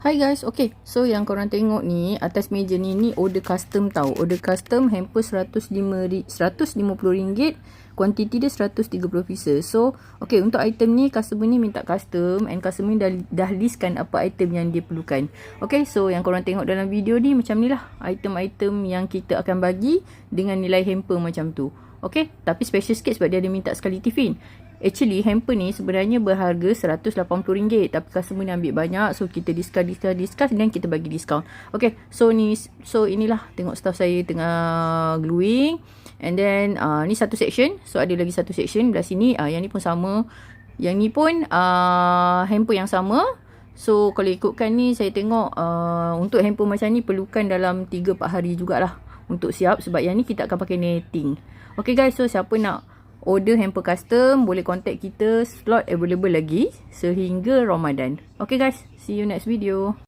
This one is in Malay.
Hi guys, okay. So yang korang tengok ni, atas meja ni order custom tau. Order custom hamper RM150, kuantiti dia 130 pieces. So, okay, untuk item ni customer ni minta custom and customer ni dah listkan apa item yang dia perlukan. Okay, so yang korang tengok dalam video ni macam ni lah item-item yang kita akan bagi dengan nilai hamper macam tu. Okay, tapi special sikit sebab dia ada minta sekali tiffin. Actually, hamper ni sebenarnya berharga RM180, tapi customer ni ambil banyak, so kita discuss dan kita bagi diskaun. Okay, so inilah, tengok staff saya tengah gluing. And then ni satu section, so ada lagi satu section belah sini. Yang ni pun sama, yang ni pun hamper yang sama. So kalau ikutkan ni, saya tengok untuk hamper macam ni perlukan dalam 3-4 hari jugalah untuk siap, sebab yang ni kita akan pakai netting. Okay guys, so siapa nak order hamper custom, boleh contact kita, slot available lagi sehingga Ramadan. Okay guys, see you next video.